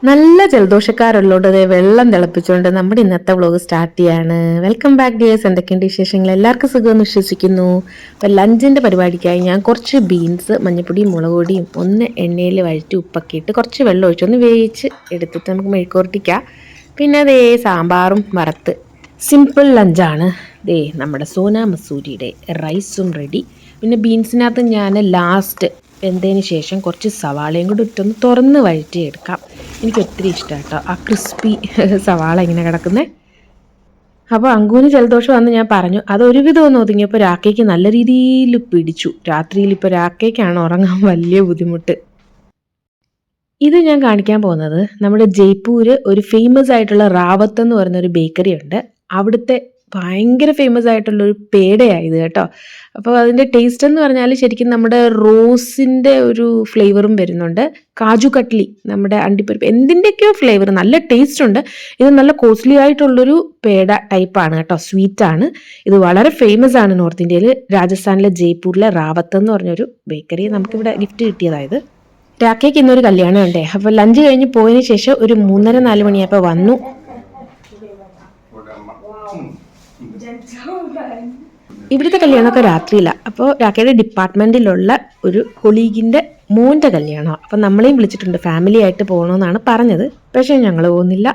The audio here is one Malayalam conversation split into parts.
നല്ല ജലദോഷക്കാരുള്ളോണ്ട് ദേ വെള്ളം തിളപ്പിച്ചുകൊണ്ട് നമ്മുടെ ഇന്നത്തെ വ്ലോഗ് സ്റ്റാർട്ട് ചെയ്യാണ്. Welcome back dears. എന്തൊക്കെയുണ്ട് വിശേഷങ്ങൾ? എല്ലാവർക്കും സുഖമെന്ന് വിശ്വസിക്കുന്നു. അപ്പോൾ ലഞ്ചിൻ്റെ പരിപാടിക്കായി ഞാൻ കുറച്ച് ബീൻസ് മഞ്ഞപ്പൊടിയും മുളക് പൊടിയും ഒന്ന് എണ്ണയിൽ വഴറ്റി ഉപ്പൊക്കെ ഇട്ട് കുറച്ച് വെള്ളം ഒഴിച്ചൊന്ന് വേവിച്ച് എടുത്തിട്ട് നമുക്ക് മെഴുക്കുവരട്ടിക്കാം. പിന്നെ ദേ സാമ്പാറും വറുത്ത് സിമ്പിൾ ലഞ്ചാണ്. ദേ നമ്മുടെ സോനാ മസൂരിയുടെ റൈസും റെഡി. പിന്നെ ബീൻസിനകത്ത് ഞാൻ ലാസ്റ്റ് വെന്തതിന് ശേഷം കുറച്ച് സവാളയും കൂടി ഇട്ടൊന്ന് തുറന്ന് വഴറ്റിയെടുക്കാം. എനിക്ക് ഒത്തിരി ഇഷ്ടമാണ് കേട്ടോ ആ ക്രിസ്പി സവാള ഇങ്ങനെ കിടക്കുന്നത്. അപ്പോൾ അങ്കൂന് ജലദോഷം വന്ന് ഞാൻ പറഞ്ഞു, അതൊരുവിധം ഒന്ന് ഒതുങ്ങിയപ്പോൾ രാക്കേക്ക് നല്ല രീതിയിൽ പിടിച്ചു. രാത്രിയിൽ ഇപ്പോൾ രാക്കേക്കാണ് ഉറങ്ങാൻ വലിയ ബുദ്ധിമുട്ട്. ഇത് ഞാൻ കാണിക്കാൻ പോകുന്നത് നമ്മുടെ ജയ്പൂര് ഒരു ഫേമസ് ആയിട്ടുള്ള റാവത്ത് എന്ന് പറയുന്ന ഒരു ബേക്കറി ഉണ്ട്. അവിടുത്തെ ഭയങ്കര ഫേമസ് ആയിട്ടുള്ളൊരു പേടയായത് കേട്ടോ. അപ്പോൾ അതിൻ്റെ ടേസ്റ്റ് എന്ന് പറഞ്ഞാൽ ശരിക്കും നമ്മുടെ റോസിൻ്റെ ഒരു ഫ്ലേവറും വരുന്നുണ്ട്. കാജു കട്ട്ലി, നമ്മുടെ അണ്ടിപ്പരിപ്പ്, എന്തിൻ്റെയൊക്കെയോ ഫ്ലേവർ, നല്ല ടേസ്റ്റ് ഉണ്ട്. ഇത് നല്ല കോസ്റ്റ്ലി ആയിട്ടുള്ളൊരു പേട ടൈപ്പാണ് കേട്ടോ, സ്വീറ്റാണ്. ഇത് വളരെ ഫേമസ് ആണ് നോർത്ത് ഇന്ത്യയിൽ. രാജസ്ഥാനിലെ ജയ്പൂരിലെ റാവത്ത് എന്ന് പറഞ്ഞൊരു ബേക്കറി നമുക്കിവിടെ ഗിഫ്റ്റ് കിട്ടിയതായത്. രാക്കേക്ക് ഇന്നൊരു കല്യാണം ഉണ്ടേ. അപ്പോൾ ലഞ്ച് കഴിഞ്ഞ് പോയതിന് ശേഷം ഒരു 3:30-4 മണിയായപ്പോൾ വന്നു. ഇവിടുത്തെ കല്യാണമൊക്കെ രാത്രിയിലാണ്. അപ്പോൾ രാക്കയുടെ ഡിപ്പാർട്ട്മെൻറ്റിലുള്ള ഒരു കൊളീഗിൻ്റെ മോൻ്റെ കല്യാണമാണ്. അപ്പം നമ്മളെയും വിളിച്ചിട്ടുണ്ട്, ഫാമിലി ആയിട്ട് പോകണമെന്നാണ് പറഞ്ഞത്. പക്ഷേ ഞങ്ങൾ പോകുന്നില്ല.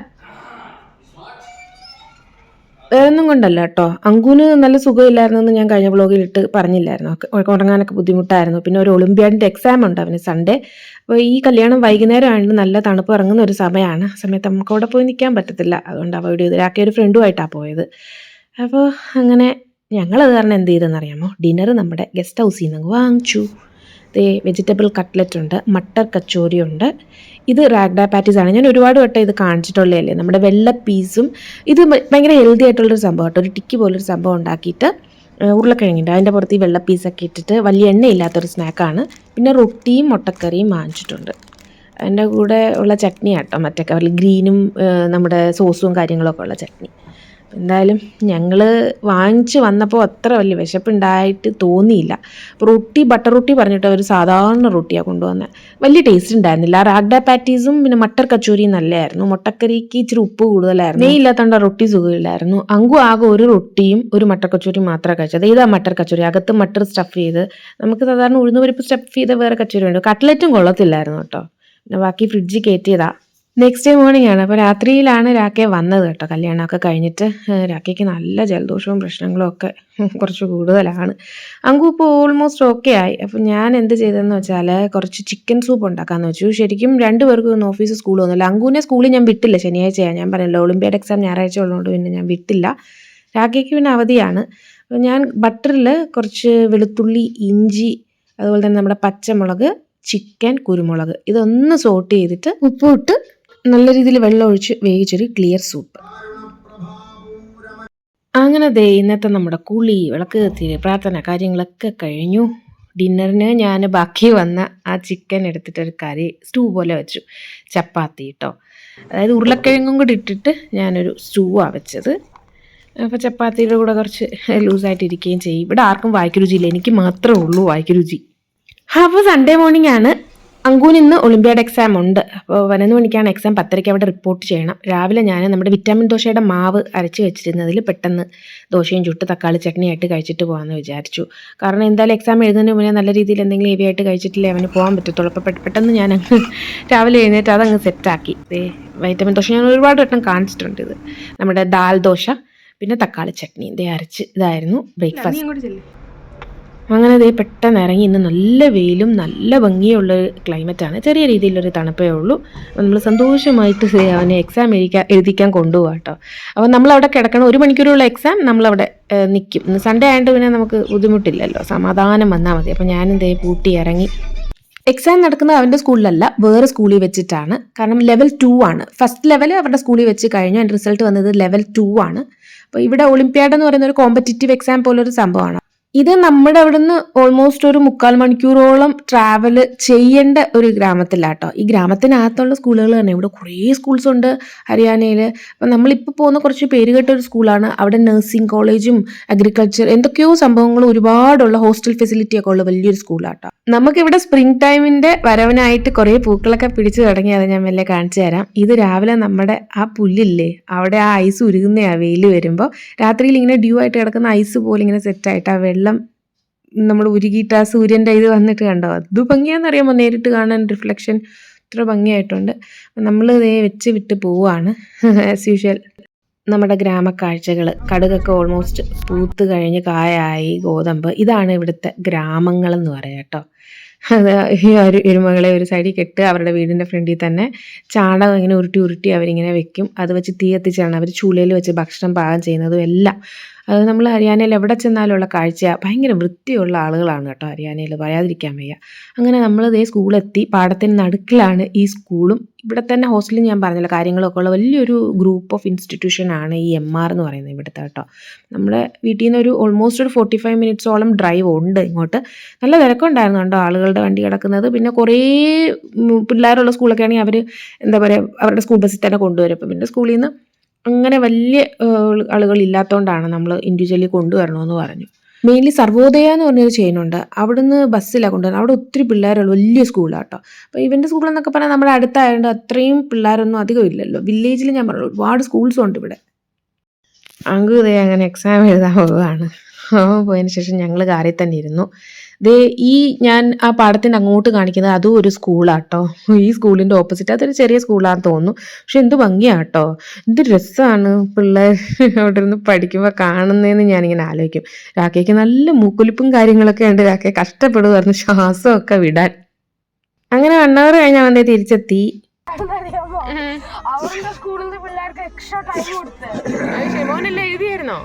വേറൊന്നും കൊണ്ടല്ല കേട്ടോ, അങ്കുന് നല്ല സുഖമില്ലായിരുന്നെന്ന് ഞാൻ കഴിഞ്ഞ വ്ലോഗിൽ ഇട്ട് പറഞ്ഞില്ലായിരുന്നു. ഉറങ്ങാനൊക്കെ ബുദ്ധിമുട്ടായിരുന്നു. പിന്നെ ഒരു ഒളിമ്പ്യാഡിൻ്റെ എക്സാം ഉണ്ട് അവന് സൺഡേ. അപ്പോൾ ഈ കല്യാണം വൈകുന്നേരം ആയതുകൊണ്ട് നല്ല തണുപ്പ് ഇറങ്ങുന്ന ഒരു സമയമാണ്. ആ സമയത്ത് നമുക്ക് അവിടെ പോയി നിൽക്കാൻ പറ്റത്തില്ല. അതുകൊണ്ട് അവോയ്ഡ് ചെയ്ത് രാക്കെ ഒരു ഫ്രണ്ടുമായിട്ടാണ് പോയത്. അപ്പോൾ അങ്ങനെ ഞങ്ങളത് കാരണം എന്ത് ചെയ്തെന്നറിയാമോ, ഡിന്നർ നമ്മുടെ ഗസ്റ്റ് ഹൗസിൽ നിന്ന് വാങ്ങിച്ചു. വെജിറ്റബിൾ കട്ട്ലറ്റ് ഉണ്ട്, മട്ടർ കച്ചോരി ഉണ്ട്. ഇത് റാഗ്ഡ പാറ്റീസാണ്. ഞാൻ ഒരുപാട് വട്ടം ഇത് കാണിച്ചിട്ടുള്ളതല്ലേ, നമ്മുടെ വെള്ള പീസും. ഇത് ഭയങ്കര ഹെൽത്തി ആയിട്ടുള്ളൊരു സംഭവം കേട്ടോ. ഒരു ടിക്കി പോലൊരു സംഭവം ഉണ്ടാക്കിയിട്ട് ഉരുളക്കിഴങ്ങിൻ്റെ അതിൻ്റെ പുറത്ത് ഈ വെള്ള പീസൊക്കെ ഇട്ടിട്ട് വലിയ എണ്ണയില്ലാത്തൊരു സ്നാക്കാണ്. പിന്നെ റൊട്ടിയും മുട്ടക്കറിയും വാങ്ങിച്ചിട്ടുണ്ട്. അതിൻ്റെ കൂടെ ഉള്ള ചട്നി കേട്ടോ, മറ്റേ ഗ്രീനും നമ്മുടെ സോസും കാര്യങ്ങളൊക്കെ ഉള്ള ചട്നി. എന്തായാലും ഞങ്ങൾ വാങ്ങിച്ച് വന്നപ്പോൾ അത്ര വലിയ വിശപ്പുണ്ടായിട്ട് തോന്നിയില്ല. റൊട്ടി ബട്ടർ റൊട്ടി പറഞ്ഞിട്ട് ഒരു സാധാരണ റൊട്ടിയാണ് കൊണ്ടുവന്നത്. വലിയ ടേസ്റ്റ് ഉണ്ടായിരുന്നില്ല. റാഗ്ഡ പാറ്റീസും പിന്നെ മട്ടർ കച്ചോരിയും നല്ലതായിരുന്നു. മുട്ടക്കറിക്ക് ഇച്ചിരി ഉപ്പ് കൂടുതലായിരുന്നു. നെയ്യ് ഇല്ലാത്തതുകൊണ്ട് റൊട്ടി സുഖമില്ലായിരുന്നു. അങ്കു ആകെ ഒരു റൊട്ടിയും ഒരു മട്ടർ കച്ചോരിയും മാത്രമേ കഴിച്ചത്. ഇതാ മട്ടർ കച്ചോരി, അകത്ത് മട്ടർ സ്റ്റഫ് ചെയ്ത്. നമുക്ക് സാധാരണ ഉഴുന്നുപരിപ്പ് സ്റ്റഫ് ചെയ്ത വേറെ കച്ചോരി ഉണ്ട്. കട്ട്ലറ്റും കൊള്ളത്തില്ലായിരുന്നു കേട്ടോ. പിന്നെ ബാക്കി ഫ്രിഡ്ജിൽ കയറ്റിയതാ. നെക്സ്റ്റ് ഡേ മോർണിംഗ് ആണ്. അപ്പോൾ രാത്രിയിലാണ് രാക്കെ വന്നത് കേട്ടോ. കല്യാണമൊക്കെ കഴിഞ്ഞിട്ട് രാക്കയ്ക്ക് നല്ല ജലദോഷവും പ്രശ്നങ്ങളും ഒക്കെ കുറച്ച് കൂടുതലാണ്. അങ്കു ഇപ്പോൾ ഓൾമോസ്റ്റ് ഓക്കെ ആയി. അപ്പോൾ ഞാൻ എന്ത് ചെയ്തതെന്ന് വെച്ചാൽ കുറച്ച് ചിക്കൻ സൂപ്പ് ഉണ്ടാക്കാമെന്ന് വെച്ചു. ശരിക്കും 2 പേർക്കും ഒന്ന് ഓഫീസ് സ്കൂൾ വന്നില്ല. അങ്കുവിനെ സ്കൂളിൽ ഞാൻ വിട്ടില്ല, ശനിയാഴ്ചയാണ്. ഞാൻ പറഞ്ഞല്ലോ ഒളിമ്പ്യാഡ് എക്സാം ഞായറാഴ്ച ഉള്ളതുകൊണ്ട് പിന്നെ ഞാൻ വിട്ടില്ല. രാക്കയ്ക്ക് പിന്നെ അവധിയാണ്. അപ്പോൾ ഞാൻ ബട്ടറിൽ കുറച്ച് വെളുത്തുള്ളി, ഇഞ്ചി, അതുപോലെ തന്നെ നമ്മുടെ പച്ചമുളക്, ചിക്കൻ, കുരുമുളക് ഇതൊന്ന് സോട്ട് ചെയ്തിട്ട് ഉപ്പിട്ട് നല്ല രീതിയിൽ വെള്ളം ഒഴിച്ച് വേവിച്ചൊരു ക്ലിയർ സൂപ്പ്. അങ്ങനെ ദേ ഇന്നത്തെ നമ്മുടെ കുളി, വിളക്ക് കത്തി, പ്രാർത്ഥന കാര്യങ്ങളൊക്കെ കഴിഞ്ഞു. ഡിന്നറിന് ഞാൻ ബാക്കി വന്ന ആ ചിക്കൻ എടുത്തിട്ടൊരു കറി സ്റ്റൂ പോലെ വെച്ചു. ചപ്പാത്തി കേട്ടോ, അതായത് ഉരുളക്കിഴങ്ങും കൂടി ഇട്ടിട്ട് ഞാനൊരു സ്റ്റൂവാണ് വെച്ചത്. അപ്പോൾ ചപ്പാത്തിയുടെ കൂടെ കുറച്ച് ലൂസായിട്ടിരിക്കുകയും ചെയ്യും. ഇവിടെ ആർക്കും വായിക്ക് രുചിയില്ല, എനിക്ക് മാത്രമേ ഉള്ളൂ വായിക്ക് രുചി. അപ്പോൾ സൺഡേ മോർണിംഗ് ആണ്. അങ്കുവിന് ഇന്ന് ഒളിമ്പ്യാഡ് എക്സാം ഉണ്ട്. അപ്പോൾ 11 മണിക്കാണ് എക്സാം. 10:30 അവിടെ റിപ്പോർട്ട് ചെയ്യണം. രാവിലെ ഞാൻ നമ്മുടെ വിറ്റാമിൻ ദോശയുടെ മാവ് അരച്ച് വെച്ചിരുന്നതിൽ പെട്ടെന്ന് ദോശയും ചുട്ട് തക്കാളി ചട്നിയായിട്ട് കഴിച്ചിട്ട് പോകാമെന്ന് വിചാരിച്ചു. കാരണം എന്തായാലും എക്സാം എഴുതുന്നതിന് മുന്നേ നല്ല രീതിയിൽ എന്തെങ്കിലും ഹെവി ആയിട്ട് കഴിച്ചിട്ടില്ലേ അവന് പോകാൻ പറ്റത്തുള്ളൂ. അപ്പോൾ പെട്ടെന്ന് ഞാൻ അങ്ങ് രാവിലെ എഴുന്നേറ്റ് അതങ്ങ് സെറ്റാക്കി. വൈറ്റമിൻ ദോശ ഞാൻ ഒരുപാട് വട്ടം കാണിച്ചിട്ടുണ്ട്. ഇത് നമ്മുടെ ദാൽ ദോശ പിന്നെ തക്കാളി ചട്നി അരച്ച് ഇതായിരുന്നു ബ്രേക്ക്ഫാസ്റ്റ്. അങ്ങനെ പെട്ടെന്ന് ഇറങ്ങി. ഇന്ന് നല്ല വെയിലും നല്ല ഭംഗിയുള്ളൊരു ക്ലൈമറ്റാണ്. ചെറിയ രീതിയിലൊരു തണുപ്പേ ഉള്ളൂ. നമ്മൾ സന്തോഷമായിട്ട് അവനെ എക്സാം എഴുതിക്കാൻ കൊണ്ടുപോകാം കേട്ടോ. അപ്പോൾ നമ്മളവിടെ കിടക്കണം. 1 മണിക്കൂറുള്ള എക്സാം നമ്മളവിടെ നിൽക്കും. ഇന്ന് സൺഡേ ആയതുകൊണ്ട് പിന്നെ നമുക്ക് ബുദ്ധിമുട്ടില്ലല്ലോ, സമാധാനം വന്നാൽ മതി. അപ്പോൾ ഞാനും പൂട്ടി ഇറങ്ങി. എക്സാം നടക്കുന്നത് അവൻ്റെ സ്കൂളിലല്ല, വേറെ സ്കൂളിൽ വെച്ചിട്ടാണ്. കാരണം ലെവൽ 2 ആണ്. ഫസ്റ്റ് ലെവൽ അവരുടെ സ്കൂളിൽ വെച്ച് കഴിഞ്ഞു. അതിൻ്റെ റിസൾട്ട് വന്നത് ലെവൽ 2 ആണ്. അപ്പോൾ ഇവിടെ ഒളിമ്പ്യാഡ് എന്ന് പറയുന്ന ഒരു കോമ്പറ്റിറ്റീവ് എക്സാം പോലൊരു സംഭവമാണ്. ഇത് നമ്മുടെ അവിടുന്ന് ഓൾമോസ്റ്റ് ഒരു 3/4 മണിക്കൂറോളം ട്രാവൽ ചെയ്യേണ്ട ഒരു ഗ്രാമത്തിലാട്ടോ. ഈ ഗ്രാമത്തിനകത്തുള്ള സ്കൂളുകൾ തന്നെ. ഇവിടെ കുറേ സ്കൂൾസ് ഉണ്ട് ഹരിയാനയിൽ. അപ്പം നമ്മളിപ്പോൾ പോകുന്ന കുറച്ച് പേരുകേട്ട ഒരു സ്കൂളാണ്. അവിടെ നഴ്സിംഗ് കോളേജും അഗ്രികൾച്ചർ എന്തൊക്കെയോ സംഭവങ്ങളും ഒരുപാടുള്ള ഹോസ്റ്റൽ ഫെസിലിറ്റി ഒക്കെ ഉള്ള വലിയൊരു സ്കൂളാട്ടോ. നമുക്കിവിടെ സ്പ്രിംഗ് ടൈമിന്റെ വരവനായിട്ട് കുറേ പൂക്കളൊക്കെ പിടിച്ചു തുടങ്ങി. അത് ഞാൻ മെല്ലെ കാണിച്ചു തരാം. ഇത് രാവിലെ നമ്മുടെ ആ പുല്ലില്ലേ, അവിടെ ആ ഐസ് ഉരുകുന്ന ആ വെയിൽ വരുമ്പോൾ രാത്രിയിൽ ഇങ്ങനെ ഡ്യൂ ആയിട്ട് കിടക്കുന്ന ഐസ് പോലെ ഇങ്ങനെ സെറ്റായിട്ട് ആ വെള്ളം നമ്മൾ ഉരുകിയിട്ട് ആ സൂര്യൻ്റെ ഇത് വന്നിട്ട് കണ്ടോ, അത് ഭംഗിയാണെന്നറിയാമോ നേരിട്ട് കാണാൻ, റിഫ്ലക്ഷൻ ഇത്ര ഭംഗിയായിട്ടുണ്ട്. നമ്മൾ ഇതേ വെച്ച് വിട്ട് പോവുകയാണ് ആസ് യൂഷ്വൽ. നമ്മുടെ ഗ്രാമക്കാഴ്ചകൾ, കടുകൊക്കെ ഓൾമോസ്റ്റ് പൂത്ത് കഴിഞ്ഞ് കായായി, ഗോതമ്പ്, ഇതാണ് ഇവിടുത്തെ ഗ്രാമങ്ങളെന്ന് പറയാം കേട്ടോ. അത് ഈ ഒരു എരുമകളെ ഒരു സൈഡിൽ കെട്ട് അവരുടെ വീടിൻ്റെ ഫ്രണ്ടിൽ തന്നെ ചാണകം ഇങ്ങനെ ഉരുട്ടി ഉരുട്ടി അവരിങ്ങനെ വെക്കും. അത് വെച്ച് തീ കത്തിച്ചാണ് അവർ ചൂളയിൽ വെച്ച് ഭക്ഷണം പാകം ചെയ്യുന്നതും എല്ലാം. അത് നമ്മൾ ഹരിയാനയിൽ എവിടെ ചെന്നാലുള്ള കാഴ്ച. ഭയങ്കര വൃത്തിയുള്ള ആളുകളാണ് കേട്ടോ ഹരിയാനയിൽ, പറയാതിരിക്കാൻ വയ്യ. അങ്ങനെ നമ്മൾ ഇതേ സ്കൂളെത്തി. പാടത്തിന് നടുക്കിലാണ് ഈ സ്കൂളും. ഇവിടെ തന്നെ ഹോസ്റ്റലിൽ ഞാൻ പറഞ്ഞില്ല കാര്യങ്ങളൊക്കെ ഉള്ള വലിയൊരു ഗ്രൂപ്പ് ഓഫ് ഇൻസ്റ്റിറ്റ്യൂഷനാണ് ഈ MR എന്ന് പറയുന്നത് ഇവിടുത്തെ കേട്ടോ. നമ്മുടെ വീട്ടിൽ നിന്ന് ഒരു ഓൾമോസ്റ്റ് ഒരു 45 മിനിറ്റ്സോളം ഡ്രൈവ് ഉണ്ട് ഇങ്ങോട്ട്. നല്ല തിരക്കുണ്ടായിരുന്നു കേട്ടോ, ആളുകളുടെ വണ്ടി കിടക്കുന്നത്. പിന്നെ കുറേ പിള്ളേരുള്ള സ്കൂളൊക്കെ ആണെങ്കിൽ അവർ എന്താ പറയുക, അവരുടെ സ്കൂൾ ബസ്സിൽ തന്നെ കൊണ്ടുവരും. അപ്പം പിന്നെ സ്കൂളിൽ നിന്ന് അങ്ങനെ വലിയ ആളുകൾ ഇല്ലാത്തതുകൊണ്ടാണ് നമ്മൾ ഇൻഡിവിജ്വലി കൊണ്ടുവരണമെന്ന് പറഞ്ഞു. മെയിൻലി സർവോദയ എന്ന് പറഞ്ഞൊരു ചെയിനുണ്ട്, അവിടുന്ന് ബസ്സിലാണ് കൊണ്ടുവരുന്നത്. അവിടെ ഒത്തിരി പിള്ളേരുള്ള വലിയ സ്കൂളാട്ടോ. അപ്പോൾ ഇവൻ്റെ സ്കൂളെന്നൊക്കെ പറഞ്ഞാൽ നമ്മുടെ അടുത്തായതുകൊണ്ട് അത്രയും പിള്ളേരൊന്നും അധികം ഇല്ലല്ലോ. വില്ലേജിൽ ഞാൻ പറഞ്ഞു ഒരുപാട് സ്കൂൾസും ഉണ്ട് ഇവിടെ. അങ്കുതേ അങ്ങനെ എക്സാം എഴുതാൻ പോവുകയാണ്. പോയതിന് ശേഷം ഞങ്ങൾ കാറിൽ തന്നെ ഇരുന്നു. ദേ ഈ ഞാൻ ആ പാടത്തിൻ്റെ അങ്ങോട്ട് കാണിക്കുന്നത് അതും ഒരു സ്കൂളാട്ടോ. ഈ സ്കൂളിൻ്റെ ഓപ്പോസിറ്റ് അതൊരു ചെറിയ സ്കൂളാണെന്ന് തോന്നുന്നു. പക്ഷെ എന്ത് ഭംഗിയാട്ടോ, എന്ത് രസമാണ് പിള്ളേർ അവിടെ ഇരുന്ന് പഠിക്കുമ്പോൾ കാണുന്നതെന്ന് ഞാനിങ്ങനെ ആലോചിക്കും. രാക്കയ്ക്ക് നല്ല മൂക്കൊലിപ്പും കാര്യങ്ങളൊക്കെ ഉണ്ട്. രാക്കയെ കഷ്ടപ്പെടുമായിരുന്നു ശ്വാസമൊക്കെ വിടാൻ. അങ്ങനെ 1 hour കഴിഞ്ഞ് അവൻ്റെ തിരിച്ചെത്തി. അവരുടെ സ്കൂളിൽ നിന്ന് പിള്ളേർക്ക് എക്സ്ട്രാ ടൈം കൊടുത്ത് എഴുതിയായിരുന്നോ?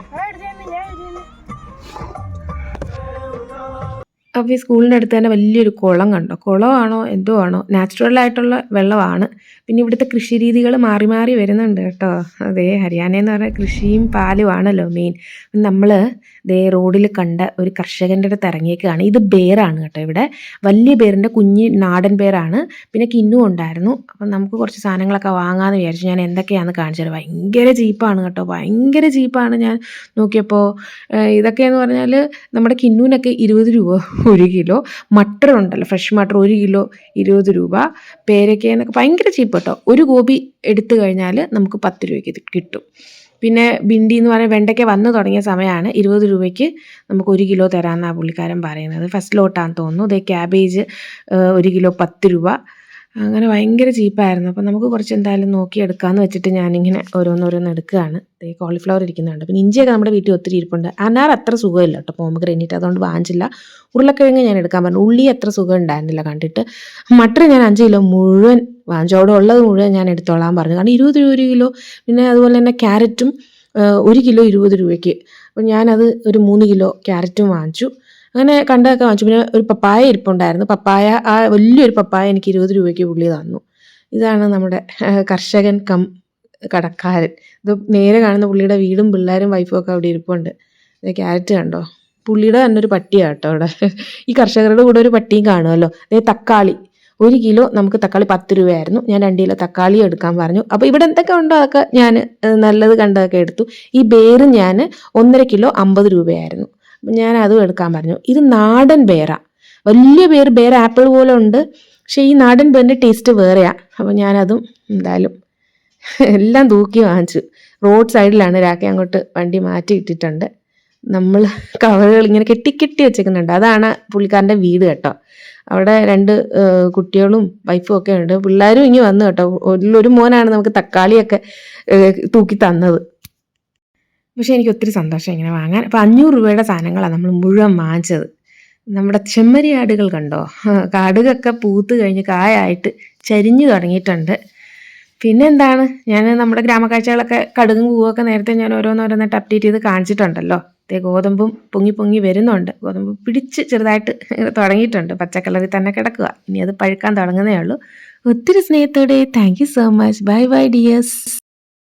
ഞാൻ അപ്പോൾ ഈ സ്കൂളിൻ്റെ അടുത്ത് തന്നെ വലിയൊരു കുളം കണ്ടോ. കുളമാണോ എന്തോ ആണോ, നാച്ചുറലായിട്ടുള്ള വെള്ളമാണ്. പിന്നെ ഇവിടുത്തെ കൃഷി രീതികൾ മാറി മാറി വരുന്നുണ്ട് കേട്ടോ. അതേ ഹരിയാനയെന്ന് പറഞ്ഞാൽ കൃഷിയും പാലുമാണല്ലോ മെയിൻ. നമ്മൾ ദേ റോഡിൽ കണ്ട ഒരു കർഷകൻ്റെ അടുത്ത് ഇറങ്ങിയേക്കാണ്. ഇത് ബേറാണ് കേട്ടോ. ഇവിടെ വലിയ ബേറിൻ്റെ കുഞ്ഞ് നാടൻ ബേറാണ്. പിന്നെ കിന്നും ഉണ്ടായിരുന്നു. അപ്പം നമുക്ക് കുറച്ച് സാധനങ്ങളൊക്കെ വാങ്ങാമെന്ന് വിചാരിച്ചു. ഞാൻ എന്തൊക്കെയാണെന്ന് കാണിച്ചു തരാം. ഭയങ്കര ചീപ്പാണ് കേട്ടോ, ഭയങ്കര ചീപ്പാണ്. ഞാൻ നോക്കിയപ്പോൾ ഇതൊക്കെയെന്ന് പറഞ്ഞാൽ നമ്മുടെ കിന്നൂനൊക്കെ 20 രൂപ 1 കിലോ. മട്ടർ ഉണ്ടല്ലോ, ഫ്രഷ് മട്ടർ 1 കിലോ 20 രൂപ. പേരയ്ക്കയെന്നൊക്കെ ഭയങ്കര ചീപ്പ് കേട്ടോ. ഒരു ഗോപി എടുത്തു കഴിഞ്ഞാൽ നമുക്ക് 10 രൂപയ്ക്ക് കിട്ടും. പിന്നെ ഭിണ്ടി എന്ന് പറഞ്ഞാൽ വെണ്ടയ്ക്ക വന്നു തുടങ്ങിയ സമയമാണ്. 20 രൂപയ്ക്ക് നമുക്ക് 1 കിലോ തരാമെന്നാണ് പുള്ളിക്കാരൻ പറയുന്നത്. ഫസ്റ്റ് ലോട്ടാണെന്ന് തോന്നുന്നു. അതേ ക്യാബേജ് 1 കിലോ 10 രൂപ. അങ്ങനെ ഭയങ്കര ചീപ്പായിരുന്നു. അപ്പം നമുക്ക് കുറച്ച് എന്തായാലും നോക്കിയെടുക്കാമെന്ന് വെച്ചിട്ട് ഞാനിങ്ങനെ ഓരോന്നോരോന്ന് എടുക്കുകയാണ്. കോളിഫ്ലവർ ഇരിക്കുന്നുണ്ട്. പിന്നെ ഇഞ്ചിയൊക്കെ നമ്മുടെ വീട്ടിൽ ഒത്തിരി ഇരിപ്പുണ്ട്. അനാർ അത്ര സുഖമില്ല കേട്ടോ പോമഗ്രനേറ്റ്, അതുകൊണ്ട് വാങ്ങിച്ചില്ല. ഉരുളക്കിഴങ്ങ് ഞാൻ എടുക്കാൻ പറഞ്ഞു. ഉള്ളി അത്ര സുഖം ഉണ്ടായിരുന്നില്ല കണ്ടിട്ട്. മട്ടർ ഞാൻ 5 കിലോ മുഴുവൻ വാങ്ങിച്ചു. അവിടെ ഉള്ളത് മുഴുവൻ ഞാൻ എടുത്തോളാൻ പറഞ്ഞു. കാരണം 20 രൂപ 1 കിലോ. പിന്നെ അതുപോലെ തന്നെ ക്യാരറ്റും 1 കിലോ 20 രൂപയ്ക്ക്. അപ്പം ഞാനത് ഒരു 3 കിലോ ക്യാരറ്റും വാങ്ങിച്ചു. അങ്ങനെ കണ്ടതൊക്കെ വാങ്ങിച്ചു. പിന്നെ ഒരു പപ്പായ ഇരിപ്പുണ്ടായിരുന്നു. പപ്പായ, ആ വലിയൊരു പപ്പായ എനിക്ക് 20 രൂപയ്ക്ക് പുള്ളി തന്നു. ഇതാണ് നമ്മുടെ കർഷകൻ കം കടക്കാരൻ. ഇത് നേരെ കാണുന്ന പുള്ളിയുടെ വീടും പിള്ളേരും വൈഫും ഒക്കെ അവിടെ ഇരിപ്പുണ്ട്. ക്യാരറ്റ് കണ്ടോ, പുള്ളിയുടെ തന്നെ ഒരു പട്ടിയാണ് കേട്ടോ അവിടെ. ഈ കർഷകരുടെ കൂടെ ഒരു പട്ടിയും കാണുമല്ലോ. തക്കാളി 1 കിലോ നമുക്ക് തക്കാളി 10 രൂപയായിരുന്നു. ഞാൻ 2 കിലോ തക്കാളി എടുക്കാൻ പറഞ്ഞു. അപ്പോൾ ഇവിടെ എന്തൊക്കെ ഉണ്ടോ അതൊക്കെ ഞാൻ നല്ലത് കണ്ടതൊക്കെ എടുത്തു. ഈ ബേറ് ഞാൻ 1.5 കിലോ 50 രൂപയായിരുന്നു. അപ്പം ഞാൻ അതും എടുക്കാൻ പറഞ്ഞു. ഇത് നാടൻ ബേറാണ്, വലിയ ബേർ ആപ്പിൾ പോലെ ഉണ്ട്. പക്ഷേ ഈ നാടൻ ബേറിൻ്റെ ടേസ്റ്റ് വേറെയാണ്. അപ്പോൾ ഞാനതും എന്തായാലും എല്ലാം തൂക്കി വാങ്ങിച്ചു. റോഡ് സൈഡിലാണ്. രാക്കി അങ്ങോട്ട് വണ്ടി മാറ്റി ഇട്ടിട്ടുണ്ട്. നമ്മൾ കവറുകൾ ഇങ്ങനെ കെട്ടി വെച്ചേക്കുന്നുണ്ട്. അതാണ് പുള്ളിക്കാരൻ്റെ വീട് കേട്ടോ. അവിടെ 2 കുട്ടികളും വൈഫും ഒക്കെ ഉണ്ട്. പിള്ളേരും ഇനി വന്നു കേട്ടോ. ഒരു മോനാണ് നമുക്ക് തക്കാളിയൊക്കെ തൂക്കി തന്നത്. പക്ഷേ എനിക്ക് ഒത്തിരി സന്തോഷം ഇങ്ങനെ വാങ്ങാൻ. അപ്പോൾ 500 രൂപയുടെ സാധനങ്ങളാണ് നമ്മൾ മുഴുവൻ വാങ്ങിച്ചത്. നമ്മുടെ ചെമ്മരിയാടുകൾ കണ്ടോ, കടുകൊക്കെ പൂത്ത് കഴിഞ്ഞ് കായായിട്ട് ചരിഞ്ഞു തുടങ്ങിയിട്ടുണ്ട്. പിന്നെ എന്താണ്, ഞാൻ നമ്മുടെ ഗ്രാമക്കാഴ്ചകളൊക്കെ കടുകും പൂവൊക്കെ നേരത്തെ ഞാൻ ഓരോന്നോരോന്നായിട്ട് അപ്ഡേറ്റ് ചെയ്ത് കാണിച്ചിട്ടുണ്ടല്ലോ. ഗോതമ്പും പൊങ്ങി വരുന്നുണ്ട്. ഗോതമ്പ് പിടിച്ച് ചെറുതായിട്ട് തുടങ്ങിയിട്ടുണ്ട്. പച്ച കളറിൽ തന്നെ കിടക്കുക. ഇനി അത് പഴുക്കാൻ തുടങ്ങുന്നേ ഉള്ളൂ. ഒത്തിരി സ്നേഹത്തോടെ thank you so much. Bye bye dears.